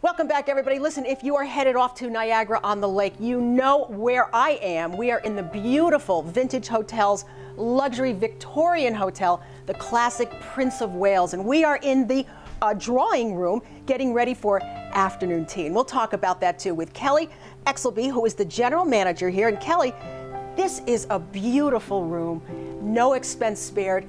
Welcome back, everybody. Listen, if you are headed off to Niagara on the Lake, you know where I am. We are in the beautiful Vintage Hotel's luxury Victorian hotel, the classic Prince of Wales, and we are in the drawing room getting ready for afternoon tea. And we'll talk about that too with Kelly Exelby, who is the general manager here. And Kelly, this is a beautiful room, no expense spared,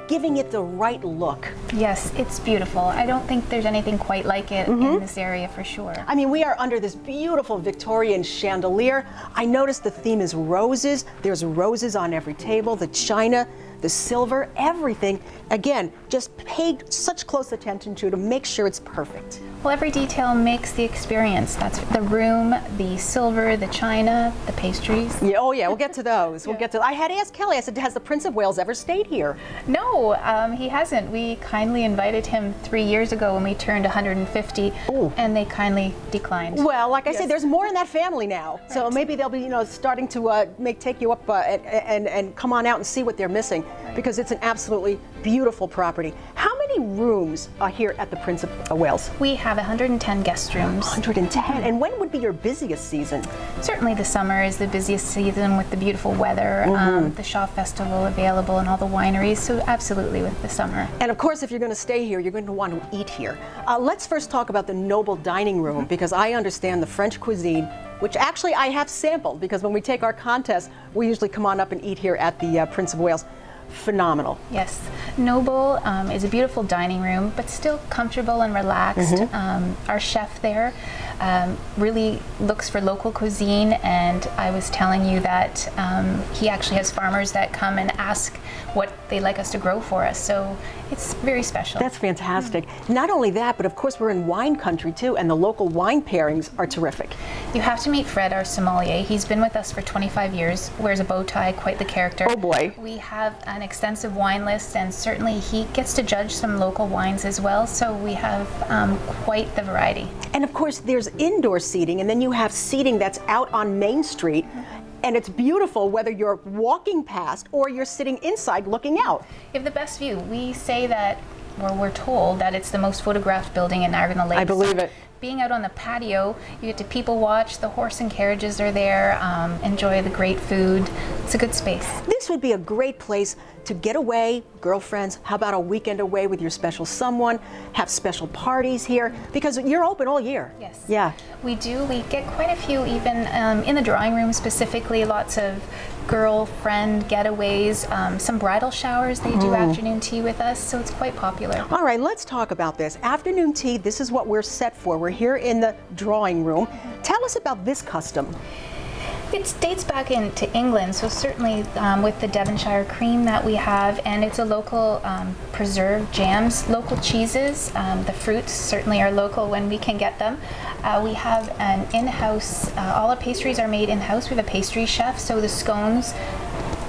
giving it the right look. Yes, it's beautiful. I don't think there's anything quite like it in this area for sure. I mean, we are under this beautiful Victorian chandelier. I noticed the theme is roses. There's roses on every table, the china, the silver, everything. Again, just paid such close attention to make sure it's perfect. Well, every detail makes the experience. That's the room, the silver, the china, the pastries. Yeah, oh yeah, we'll get to those. We'll get to. I had asked Kelly, I said, has the Prince of Wales ever stayed here? No, he hasn't. We kindly invited him 3 years ago when we turned 150, and they kindly declined. Well, like I said, there's more in that family now. Right. So maybe they'll be, starting to take you up and come on out and see what they're missing, because it's an absolutely beautiful property. How many rooms are here at the Prince of Wales? We have 110 guest rooms. 110. And when would be your busiest season? Certainly the summer is the busiest season with the beautiful weather, the Shaw Festival available and all the wineries, so absolutely with the summer. And of course, if you're going to stay here, you're going to want to eat here. Let's first talk about the noble dining room, because I understand the French cuisine, which actually I have sampled, because when we take our contest, we usually come on up and eat here at the Prince of Wales. Phenomenal. Yes. Noble is a beautiful dining room, but still comfortable and relaxed. Our chef there really looks for local cuisine, and I was telling you that he actually has farmers that come and ask what they'd like us to grow for us, so it's very special. That's fantastic. Not only that, but of course we're in wine country too, and the local wine pairings are terrific. You have to meet Fred, our sommelier. He's been with us for 25 years, wears a bow tie, quite the character. Oh boy. We have an extensive wine list, and certainly he gets to judge some local wines as well, so we have quite the variety. And of course there's indoor seating, and then you have seating that's out on Main Street. And it's beautiful whether you're walking past or you're sitting inside looking out. You have the best view. We say that, or we're told that it's the most photographed building in Niagara on the Lake. I believe it. Being out on the patio, you get to people watch, the horse and carriages are there, enjoy the great food. It's a good space. This would be a great place to get away, girlfriends. How about a weekend away with your special someone? Have special parties here, because you're open all year. Yes. Yeah. We do. We get quite a few even in the drawing room specifically, lots of girlfriend getaways, some bridal showers. They do afternoon tea with us, so it's quite popular. All right, let's talk about this. Afternoon tea, this is what we're set for. We're here in the drawing room. Tell us about this custom. It dates back into England, so certainly with the Devonshire cream that we have, and it's a local preserved jams, local cheeses. The fruits certainly are local when we can get them. We have an in-house, all our pastries are made in-house. We have a pastry chef, so the scones,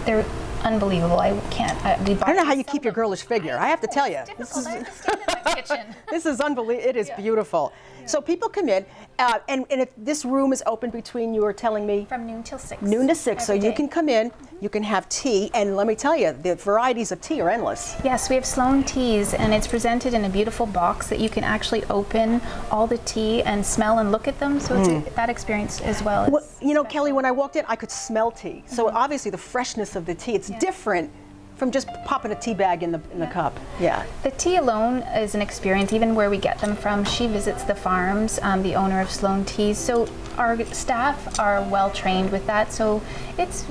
they're unbelievable. I can't. I don't know how you keep your girlish figure. I have to tell you. This is, I have to stand in my kitchen. This is unbelievable. It is beautiful. Yeah. So people come in, and if this room is open between, you were telling me? From noon till 6. Noon to 6. So you can come in, you can have tea, and let me tell you, the varieties of tea are endless. Yes, we have Sloane teas, and it's presented in a beautiful box that you can actually open all the tea and smell and look at them. So it's that experience as well. Well, you know, Kelly, when I walked in, I could smell tea. So obviously the freshness of the tea, it's different from just popping a tea bag in the cup. Yeah. The tea alone is an experience, even where we get them from. She visits the farms, the owner of Sloane Teas. So our staff are well trained with that, so it's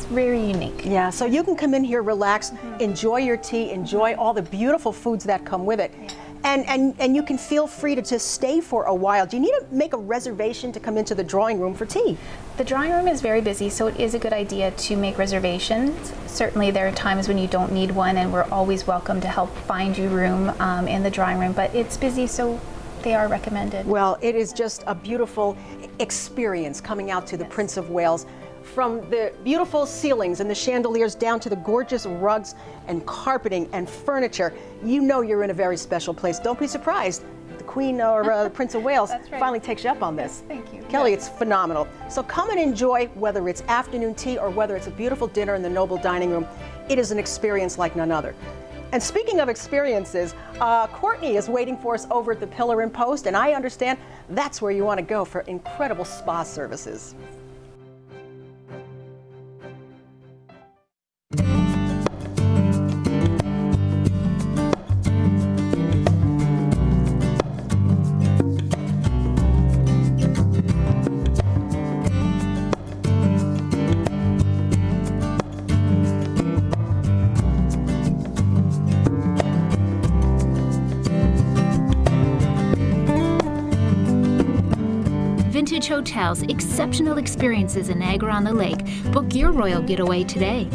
very unique. Yeah, so you can come in here, relax, enjoy your tea, enjoy all the beautiful foods that come with it. Yeah. And you can feel free to just stay for a while. Do you need to make a reservation to come into the drawing room for tea? The drawing room is very busy, so it is a good idea to make reservations. Certainly there are times when you don't need one, and we're always welcome to help find you room in the drawing room, but it's busy, so they are recommended. Well, it is just a beautiful experience coming out to the Prince of Wales. From the beautiful ceilings and the chandeliers down to the gorgeous rugs and carpeting and furniture, you know you're in a very special place. Don't be surprised. The Queen or the Prince of Wales finally takes you up on this. Thank you. Kelly, it's phenomenal. So come and enjoy, whether it's afternoon tea or whether it's a beautiful dinner in the noble dining room. It is an experience like none other. And speaking of experiences, Courtney is waiting for us over at the Pillar and Post, and I understand that's where you want to go for incredible spa services. Vintage Hotels, exceptional experiences in Niagara-on-the-Lake. Book your royal getaway today.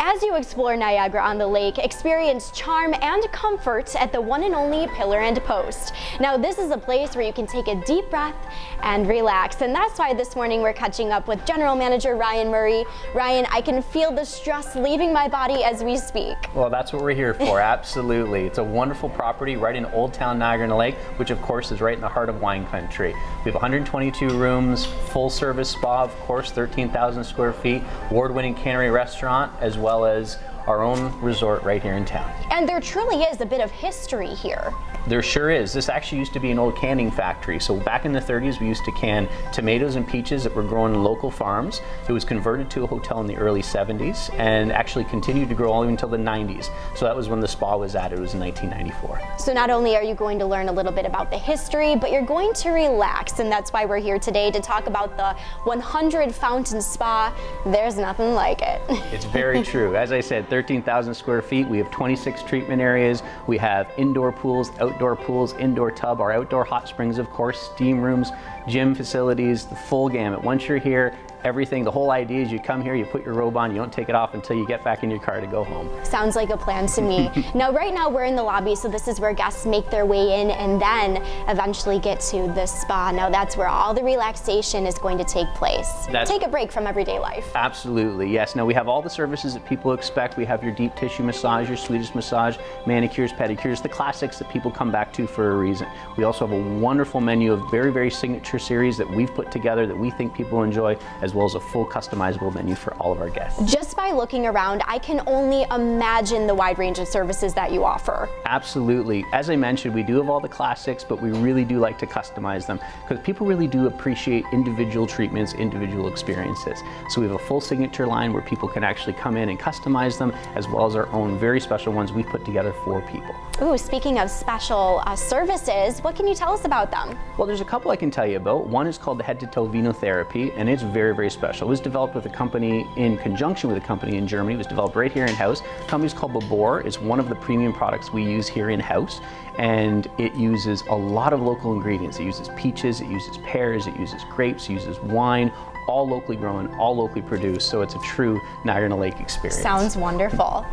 As you explore Niagara-on-the-Lake, experience charm and comfort at the one and only Pillar and Post. Now, this is a place where you can take a deep breath and relax, and that's why this morning we're catching up with General Manager Ryan Murray. Ryan, I can feel the stress leaving my body as we speak. Well, that's what we're here for, absolutely. It's a wonderful property right in Old Town Niagara-on-the-Lake, which of course is right in the heart of wine country. We have 122 rooms, full service spa, of course, 13,000 square feet, award-winning cannery restaurant, as well as our own resort right here in town. And there truly is a bit of history here. There sure is. This actually used to be an old canning factory. So back in the 30s, we used to can tomatoes and peaches that were grown in local farms. It was converted to a hotel in the early 70s and actually continued to grow all the way until the 90s. So that was when the spa was added. It was in 1994. So not only are you going to learn a little bit about the history, but you're going to relax. And that's why we're here today to talk about the 100 Fountain Spa. There's nothing like it. It's very true. As I said, 13,000 square feet. We have 26 treatment areas. We have indoor pools, outdoor pools, indoor tub, our outdoor hot springs, of course, steam rooms, gym facilities, the full gamut. Once you're here, everything, the whole idea is you come here, you put your robe on, you don't take it off until you get back in your car to go home. Sounds like a plan to me. Now, right now we're in the lobby, so this is where guests make their way in and then eventually get to the spa. Now that's where all the relaxation is going to take place. Take a break from everyday life. Absolutely, yes. Now we have all the services that people expect. We have your deep tissue massage, your Swedish massage, manicures, pedicures, the classics that people come back to for a reason. We also have a wonderful menu of very, very signature series that we've put together that we think people enjoy, as well as a full customizable menu for all of our guests. Just by looking around, I can only imagine the wide range of services that you offer. Absolutely. As I mentioned, we do have all the classics, but we really do like to customize them because people really do appreciate individual treatments, individual experiences. So we have a full signature line where people can actually come in and customize them, as well as our own very special ones we put together for people. Ooh, speaking of special services, what can you tell us about them? Well, there's a couple I can tell you about. One is called the Head to Toe Venotherapy, and it's very, very special. It was developed with a company in conjunction with a company in Germany. It was developed right here in-house. The company's called Babor. It's one of the premium products we use here in-house, and it uses a lot of local ingredients. It uses peaches, it uses pears, it uses grapes, it uses wine, all locally grown, all locally produced, so it's a true Niagara-on-the-Lake experience. Sounds wonderful.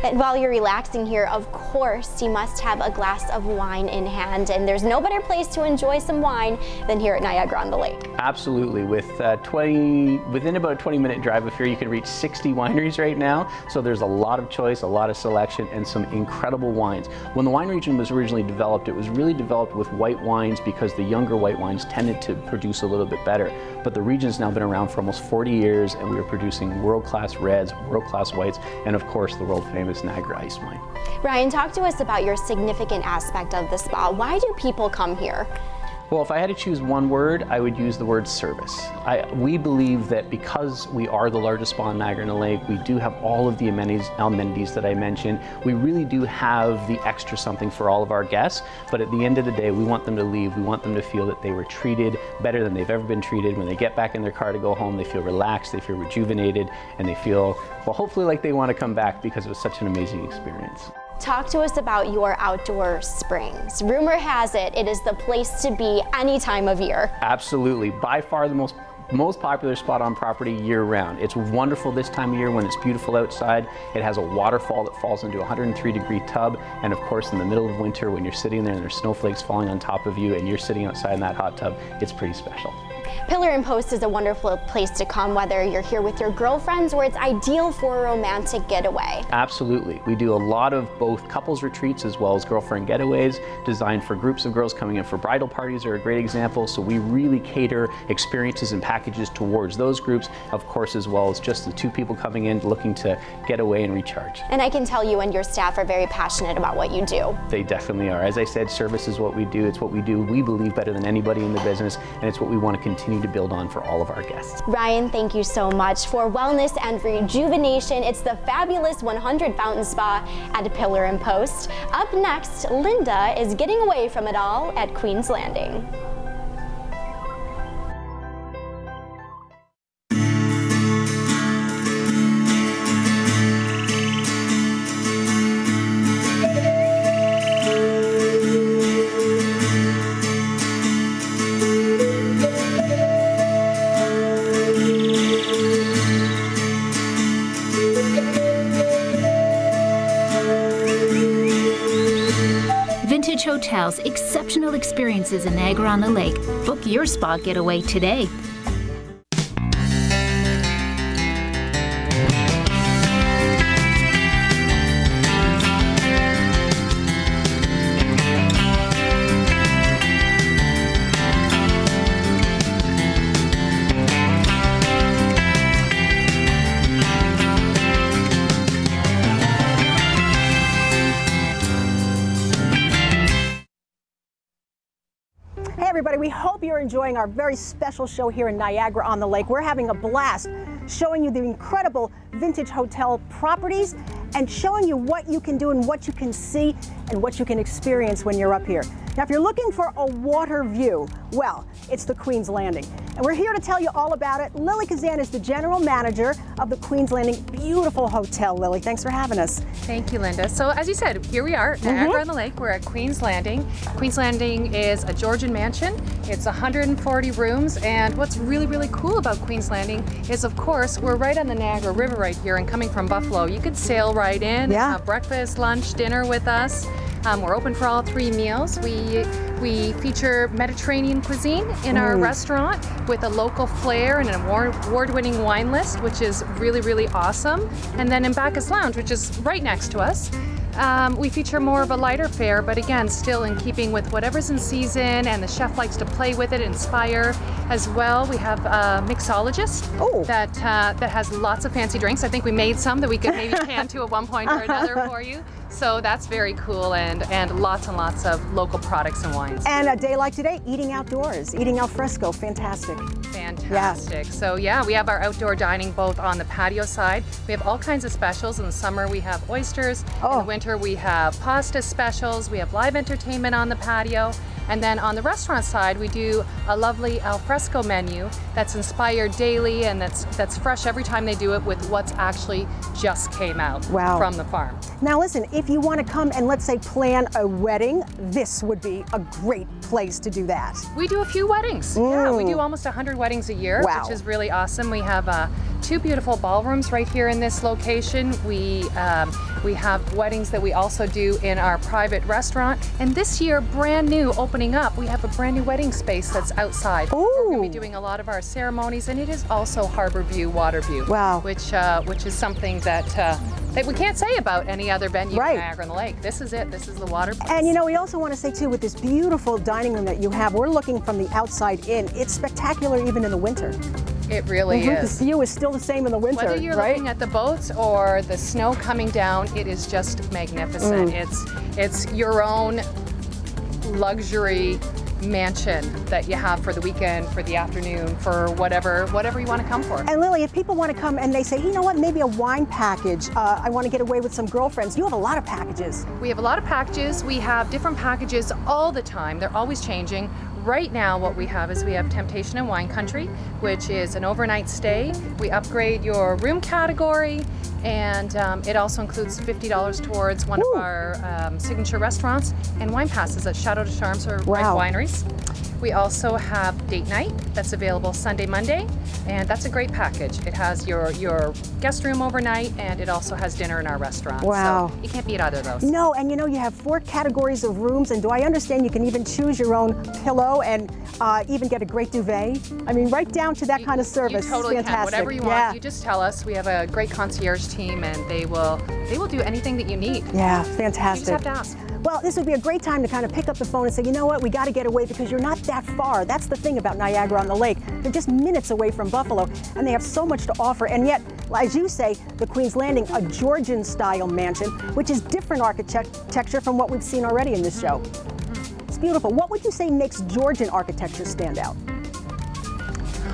And while you're relaxing here, of course, you must have a glass of wine in hand, and there's no better place to enjoy some wine than here at Niagara-on-the-Lake. Absolutely. Within about a 20-minute drive of here, you can reach 60 wineries right now, so there's a lot of choice, a lot of selection, and some incredible wines. When the wine region was originally developed, it was really developed with white wines because the younger white wines tended to produce a little bit better, but the region's now been around for almost 40 years, and we are producing world-class reds, world-class whites, and of course the world-famous Niagara ice wine. Ryan, talk to us about your significant aspect of the spa. Why do people come here? Well, if I had to choose one word, I would use the word service. We believe that because we are the largest spa in Niagara-on-the-Lake, we do have all of the amenities that I mentioned. We really do have the extra something for all of our guests, but at the end of the day, we want them to leave. We want them to feel that they were treated better than they've ever been treated. When they get back in their car to go home, they feel relaxed, they feel rejuvenated, and they feel, well, hopefully like they want to come back because it was such an amazing experience. Talk to us about your outdoor springs. Rumor has it, it is the place to be any time of year. Absolutely. By far the most popular spot on property year-round. It's wonderful this time of year when it's beautiful outside. It has a waterfall that falls into a 103-degree tub, and of course in the middle of winter when you're sitting there and there's snowflakes falling on top of you and you're sitting outside in that hot tub, it's pretty special. Pillar and Post is a wonderful place to come, whether you're here with your girlfriends or it's ideal for a romantic getaway. Absolutely. We do a lot of both couples retreats as well as girlfriend getaways designed for groups of girls coming in for bridal parties are a great example. So we really cater experiences and packages towards those groups, of course, as well as just the two people coming in looking to get away and recharge. And I can tell you and your staff are very passionate about what you do. They definitely are. As I said, service is what we do. It's what we do, we believe, better than anybody in the business, and it's what we want to continue to build on for all of our guests. Ryan, thank you so much. For wellness and rejuvenation, it's the fabulous 100 Fountain Spa at Pillar and Post. Up next, Linda is getting away from it all at Queen's Landing. Vintage Hotels, exceptional experiences in Niagara-on-the-Lake. Book your spa getaway today. Everybody, we hope you're enjoying our very special show here in Niagara-on-the-Lake. We're having a blast showing you the incredible vintage hotel properties and showing you what you can do and what you can see and what you can experience when you're up here. Now, if you're looking for a water view, well, it's the Queen's Landing. And we're here to tell you all about it. Lily Kazan is the general manager of the Queen's Landing. Beautiful hotel, Lily. Thanks for having us. Thank you, Linda. So as you said, here we are, Niagara-on-the-Lake. We're at Queen's Landing. Queen's Landing is a Georgian mansion. It's 140 rooms. And what's really, really cool about Queen's Landing is, of course, we're right on the Niagara River right here. And coming from Buffalo, you could sail right in, have breakfast, lunch, dinner with us. We're open for all 3 meals. We feature Mediterranean cuisine in our restaurant with a local flair and an award-winning wine list, which is really, really awesome. And then in Bacchus Lounge, which is right next to us, we feature more of a lighter fare, but again, still in keeping with whatever's in season, and the chef likes to play with it, inspire as well. We have a mixologist that has lots of fancy drinks. I think we made some that we could maybe can to at one point or another for you. So that's very cool, and lots of local products and wines. And a day like today, eating outdoors, eating al fresco, fantastic. Fantastic. Yeah. So yeah, we have our outdoor dining both on the patio side. We have all kinds of specials. In the summer we have oysters. In the winter we have pasta specials. We have live entertainment on the patio. And then on the restaurant side, we do a lovely al fresco menu that's inspired daily and that's fresh every time they do it with what's actually just came out from the farm. Now listen, if you want to come and let's say plan a wedding, this would be a great place to do that. We do a few weddings. Yeah, we do almost 100 weddings a year, which is really awesome. We have 2 beautiful ballrooms right here in this location. We have weddings that we also do in our private restaurant. And this year, brand new, opening up, we have a brand new wedding space that's outside. We're going to be doing a lot of our ceremonies, and it is also harbor view, water view, which is something that we can't say about any other venue in Niagara-on-the-Lake. This is it. This is the water place. And you know, we also want to say too, with this beautiful dining room that you have, we're looking from the outside in. It's spectacular even in the winter. It really is. The view is still the same in the winter, whether you're looking at the boats or the snow coming down, it is just magnificent. It's your own luxury mansion that you have for the weekend, for the afternoon, for whatever you want to come for. And Lily, if people want to come and they say, you know what, maybe a wine package, I want to get away with some girlfriends, you have a lot of packages. We have a lot of packages. We have different packages all the time. They're always changing. Right now what we have is we have Temptation and Wine Country, which is an overnight stay. We upgrade your room category, and it also includes $50 towards one of our signature restaurants and wine passes at Chateau de Charme or wineries. We also have date night that's available Sunday, Monday, and that's a great package. It has your guest room overnight, and it also has dinner in our restaurant. Wow. So you can't beat either of those. No, and you know, you have 4 categories of rooms, and do I understand you can even choose your own pillow? And even get a great duvet. I mean, right down to that kind of service. You totally it's fantastic. Can. Whatever you want, you just tell us. We have a great concierge team, and they will do anything that you need. Yeah, fantastic. You just have to ask. Well, this would be a great time to kind of pick up the phone and say, you know what, we got to get away because you're not that far. That's the thing about Niagara-on-the-Lake. They're just minutes away from Buffalo, and they have so much to offer. And yet, as you say, the Queen's Landing, a Georgian-style mansion, which is different architecture from what we've seen already in this show. It's beautiful. What would you say makes Georgian architecture stand out?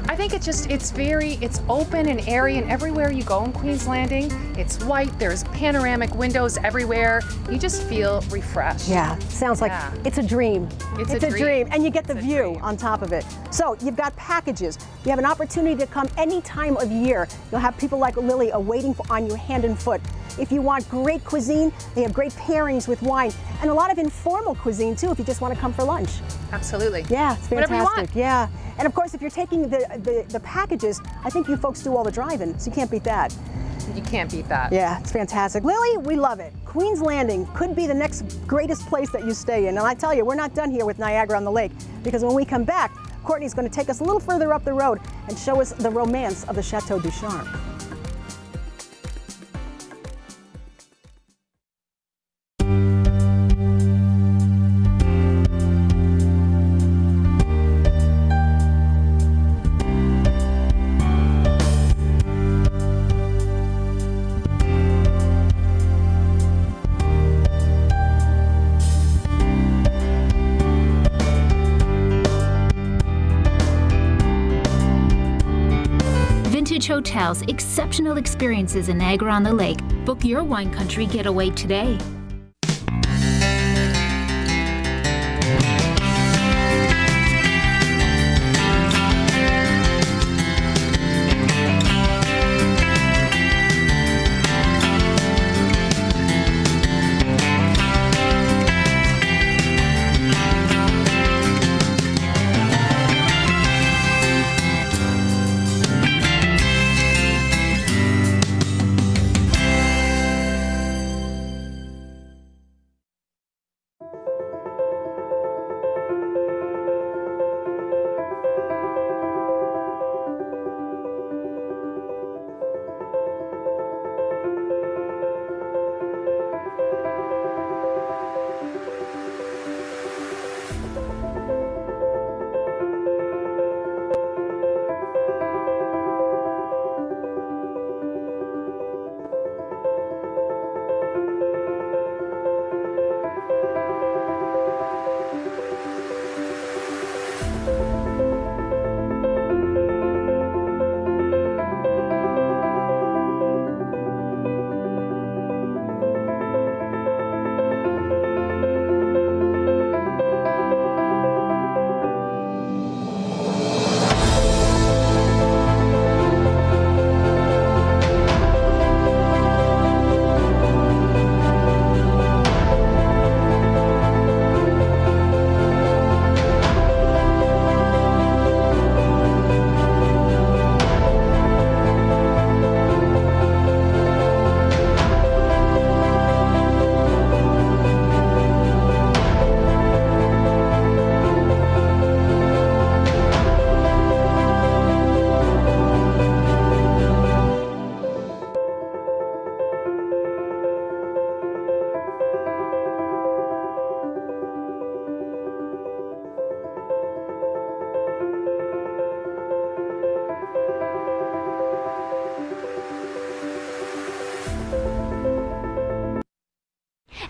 I think it's open and airy, and everywhere you go in Queen's Landing, it's white, there's panoramic windows everywhere. You just feel refreshed. Yeah, sounds like it's a dream. It's a dream. And you get the view on top of it. So you've got packages. You have an opportunity to come any time of year. You'll have people like Lily waiting on you hand and foot. If you want great cuisine, they have great pairings with wine, and a lot of informal cuisine too if you just want to come for lunch. Absolutely. Yeah, it's fantastic. Whatever you want. Yeah. And of course, if you're taking the packages, I think you folks do all the driving, so you can't beat that. You can't beat that. Yeah, it's fantastic. Lily, we love it. Queen's Landing could be the next greatest place that you stay in. And I tell you, we're not done here with Niagara-on-the-Lake, because when we come back, Courtney's going to take us a little further up the road and show us the romance of the Chateau du Charme. Hotels, exceptional experiences in Niagara-on-the-Lake. Book your wine country getaway today.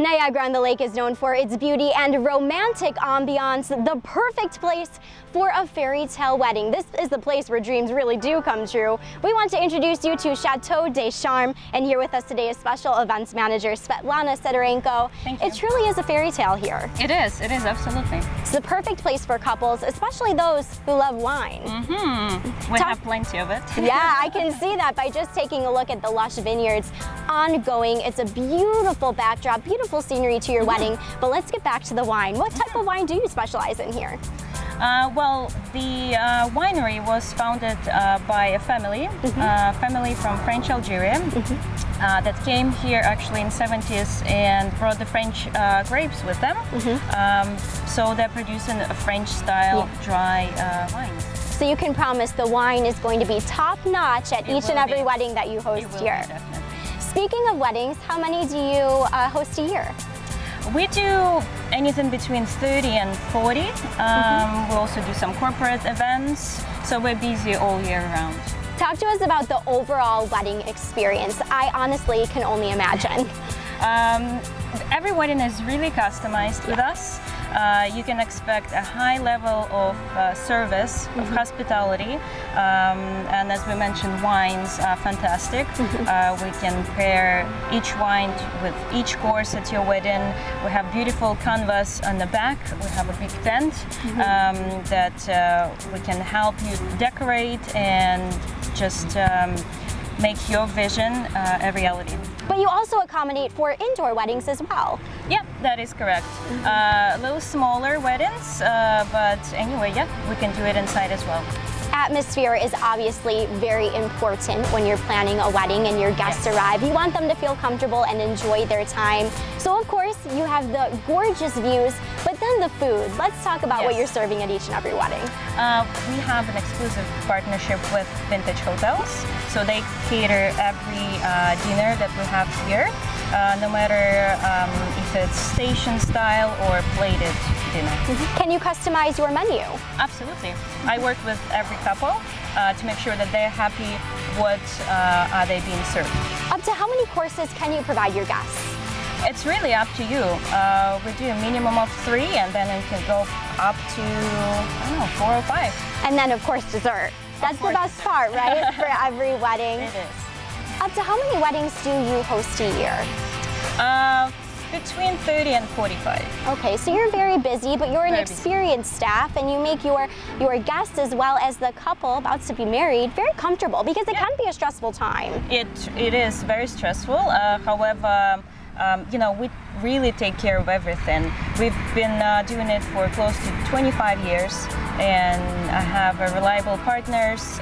Niagara-on-the-Lake is known for its beauty and romantic ambiance, the perfect place for a fairy tale wedding. This is the place where dreams really do come true. We want to introduce you to Chateau Des Charmes, and here with us today is Special Events Manager Svetlana Sidorenko. Thank you. It truly is a fairy tale here. It is absolutely. It's the perfect place for couples, especially those who love wine. We have plenty of it. Yeah, I can see that by just taking a look at the lush vineyards ongoing. It's a beautiful backdrop, beautiful scenery to your wedding. But let's get back to the wine. What type of wine do you specialize in here? Well, the winery was founded by a family, family from French Algeria that came here actually in 70s and brought the French grapes with them. So they're producing a French-style dry wine. So you can promise the wine is going to be top-notch at each and every wedding that you host here. Definitely. Speaking of weddings, how many do you host a year? We do anything between 30 and 40. We also do some corporate events, so we're busy all year round. Talk to us about the overall wedding experience. I honestly can only imagine. Every wedding is really customized with us. You can expect a high level of service, of hospitality, and as we mentioned, wines are fantastic. We can pair each wine with each course at your wedding. We have beautiful canvas on the back. We have a big tent that we can help you decorate and just make your vision a reality. But you also accommodate for indoor weddings as well. Yep, that is correct. A little smaller weddings, but anyway, yeah, we can do it inside as well. Atmosphere is obviously very important when you're planning a wedding and your guests arrive. You want them to feel comfortable and enjoy their time. So of course, you have the gorgeous views, but then the food. Let's talk about what you're serving at each and every wedding. We have an exclusive partnership with Vintage Hotels. So they cater every dinner that we have here, no matter if it's station style or plated dinner. Can you customize your menu? Absolutely. I work with every couple to make sure that they're happy what are they being served. Up to how many courses can you provide your guests? It's really up to you. We do a minimum of 3 and then it can go up to, I don't know, 4 or 5. And then of course dessert. That's the best part, right? For every wedding. It is. Up to how many weddings do you host a year? Between 30 and 45. Okay, so you're very busy, but you're an experienced staff and you make your guests as well as the couple about to be married very comfortable, because it can be a stressful time. It is very stressful. However, you know, we really take care of everything. We've been doing it for close to 25 years, and I have reliable partners.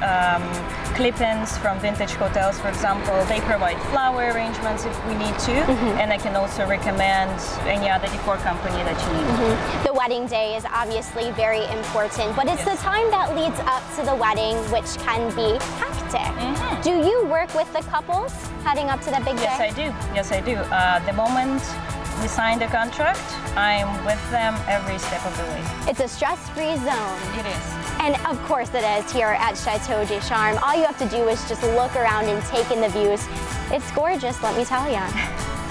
Clip-ins from Vintage Hotels, for example, they provide flower arrangements if we need to, and I can also recommend any other decor company that you need. The wedding day is obviously very important, but it's the time that leads up to the wedding, which can be hectic. Do you work with the couples heading up to the big day? Yes, I do. Yes, I do. The moment we sign the contract, I'm with them every step of the way. It's a stress-free zone. It is. And of course it is here at Chateau Des Charmes. All you have to do is just look around and take in the views. It's gorgeous, let me tell you.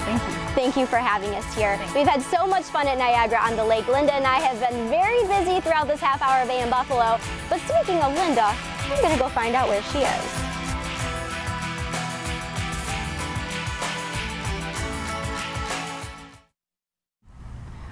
Thank you. Thank you for having us here. We've had so much fun at Niagara on the Lake. Linda and I have been very busy throughout this half hour of AM Buffalo. But speaking of Linda, I'm gonna go find out where she is.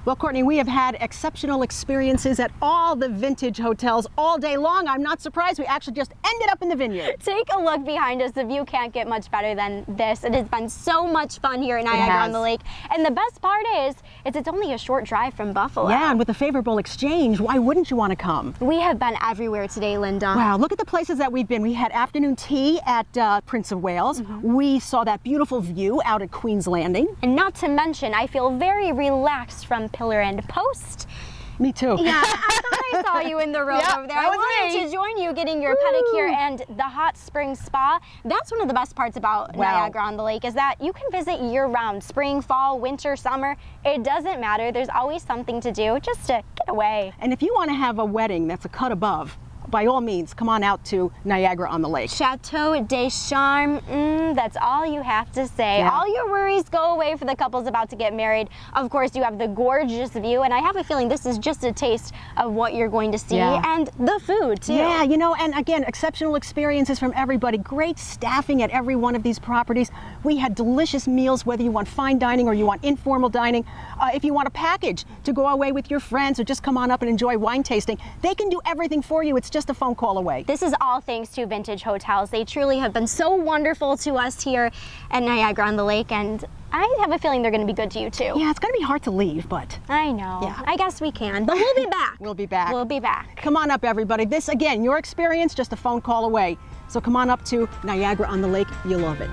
Well, Courtney, we have had exceptional experiences at all the vintage hotels all day long. I'm not surprised. We actually just ended up in the vineyard. Take a look behind us. The view can't get much better than this. It has been so much fun here at Niagara on the Lake. And the best part is it's only a short drive from Buffalo. Yeah, and with a favorable exchange, why wouldn't you want to come? We have been everywhere today, Linda. Wow, look at the places that we've been. We had afternoon tea at Prince of Wales. We saw that beautiful view out at Queen's Landing. And not to mention, I feel very relaxed from Pillar and Post. Me too. Yeah, I thought I saw you in the road over there. I wanted to join you getting your pedicure and the hot spring spa. That's one of the best parts about Niagara on the Lake, is that you can visit year-round, spring, fall, winter, summer. It doesn't matter. There's always something to do just to get away. And if you want to have a wedding that's a cut above, by all means, come on out to Niagara on the Lake. Chateau Des Charme, that's all you have to say. Yeah. All your worries go away for the couples about to get married. Of course, you have the gorgeous view, and I have a feeling this is just a taste of what you're going to see, and the food, too. Yeah, you know, and again, exceptional experiences from everybody. Great staffing at every one of these properties. We had delicious meals, whether you want fine dining or you want informal dining. If you want a package to go away with your friends or just come on up and enjoy wine tasting, they can do everything for you. It's just just a phone call away. This is all thanks to Vintage Hotels. They truly have been so wonderful to us here at Niagara on the Lake, and I have a feeling they're going to be good to you too. Yeah, it's going to be hard to leave, but... I know. Yeah. I guess we can, but we'll be back. We'll be back. We'll be back. Come on up, everybody. This, again, your experience, just a phone call away. So come on up to Niagara on the Lake. You'll love it.